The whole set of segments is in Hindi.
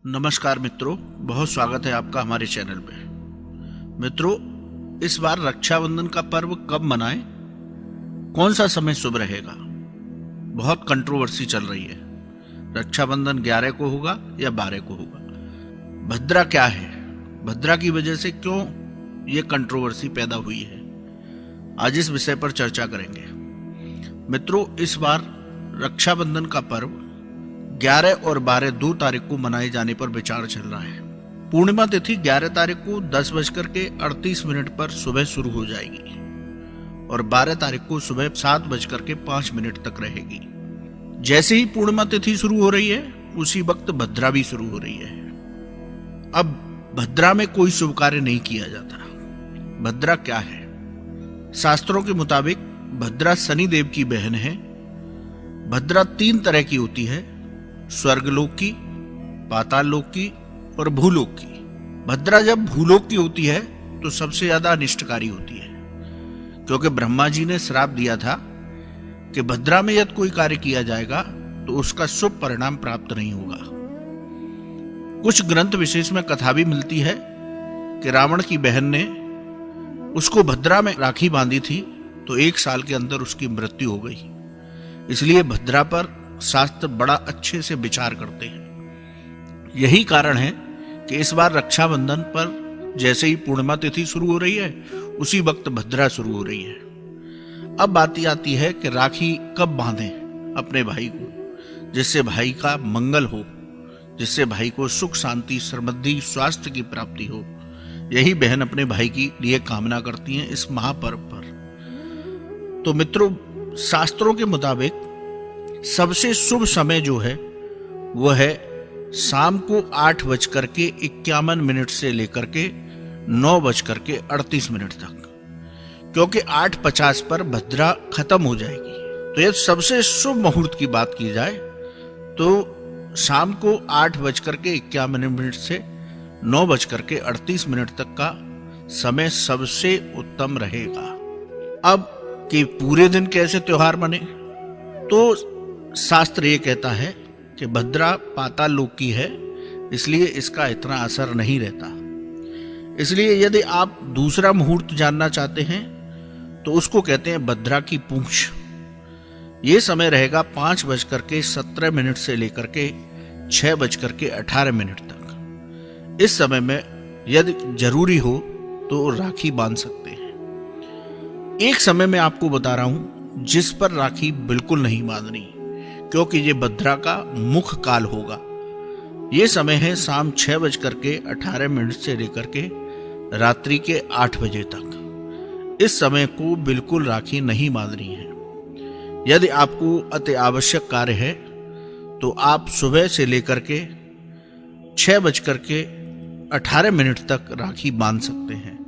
नमस्कार मित्रों, बहुत स्वागत है आपका हमारे चैनल में। मित्रों, इस बार रक्षाबंधन का पर्व कब मनाएं, कौन सा समय शुभ रहेगा? बहुत कंट्रोवर्सी चल रही है। रक्षाबंधन 11 को होगा या 12 को होगा? भद्रा क्या है? भद्रा की वजह से क्यों ये कंट्रोवर्सी पैदा हुई है? आज इस विषय पर चर्चा करेंगे। मित्रों, इस बार रक्षाबंधन का पर्व 11 और 12 दो तारीख को मनाए जाने पर विचार चल रहा है। पूर्णिमा तिथि 11 तारीख को 10:38 पर सुबह शुरू हो जाएगी और 12 तारीख को सुबह 7:05 तक रहेगी। जैसे ही पूर्णिमा तिथि शुरू हो रही है, उसी वक्त भद्रा भी शुरू हो रही है। अब भद्रा में कोई शुभ कार्य नहीं किया जाता। भद्रा क्या है? शास्त्रों के मुताबिक भद्रा शनि देव की बहन है। भद्रा 3 तरह की होती है: स्वर्गलोक की, पाताल लोक की और भूलोक की। भद्रा जब भूलोक की होती है तो सबसे ज्यादा अनिष्टकारी होती है, क्योंकि ब्रह्मा जी ने श्राप दिया था कि भद्रा में यदि कोई कार्य किया जाएगा तो उसका शुभ परिणाम प्राप्त नहीं होगा। कुछ ग्रंथ विशेष में कथा भी मिलती है कि रावण की बहन ने उसको भद्रा में राखी बांधी थी तो 1 साल के अंदर उसकी मृत्यु हो गई। इसलिए भद्रा पर शास्त्र बड़ा अच्छे से विचार करते हैं। यही कारण है कि इस बार रक्षाबंधन पर जैसे ही पूर्णिमा तिथि शुरू हो रही है, उसी वक्त भद्रा शुरू हो रही है। अब बात आती है कि राखी कब बांधें अपने भाई को, जिससे भाई का मंगल हो, जिससे भाई को सुख शांति समृद्धि स्वास्थ्य की प्राप्ति हो। यही बहन अपने भाई की लिए कामना करती हैं इस महापर्व पर। तो मित्रों, शास्त्रों के मुताबिक सबसे शुभ समय जो है वह है शाम को 8:51 से लेकर के 9:38 तक, क्योंकि 8:50 पर भद्रा खत्म हो जाएगी। तो यदि सबसे शुभ मुहूर्त की बात की जाए तो शाम को 8:51 से 9:38 तक का समय सबसे उत्तम रहेगा। अब कि पूरे दिन कैसे त्योहार बने, तो शास्त्र ये कहता है कि भद्रा पाताल लोक की है, इसलिए इसका इतना असर नहीं रहता। इसलिए यदि आप दूसरा मुहूर्त जानना चाहते हैं तो उसको कहते हैं भद्रा की पूंछ। ये समय रहेगा 5:17 से लेकर के 6:18 तक। इस समय में यदि जरूरी हो तो राखी बांध सकते हैं। एक समय मैं आपको बता रहा हूं जिस पर राखी बिल्कुल नहीं बांधनी, क्योंकि ये भद्रा का मुख काल होगा। ये समय है शाम 6:18 से लेकर के रात्रि के 8 बजे तक। इस समय को बिल्कुल राखी नहीं बांधनी है। यदि आपको अति आवश्यक कार्य है तो आप सुबह से लेकर के 6:18 तक राखी बांध सकते हैं।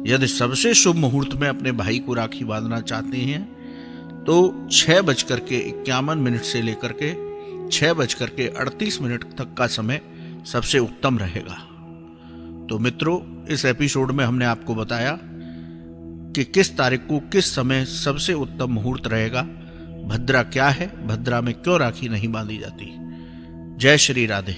यदि सबसे शुभ मुहूर्त में अपने भाई को राखी बांधना चाहते हैं तो 6:51 से लेकर के 6:38 तक का समय सबसे उत्तम रहेगा। तो मित्रों, इस एपिसोड में हमने आपको बताया कि किस तारीख को किस समय सबसे उत्तम मुहूर्त रहेगा, भद्रा क्या है, भद्रा में क्यों राखी नहीं बांधी जाती। जय श्री राधे।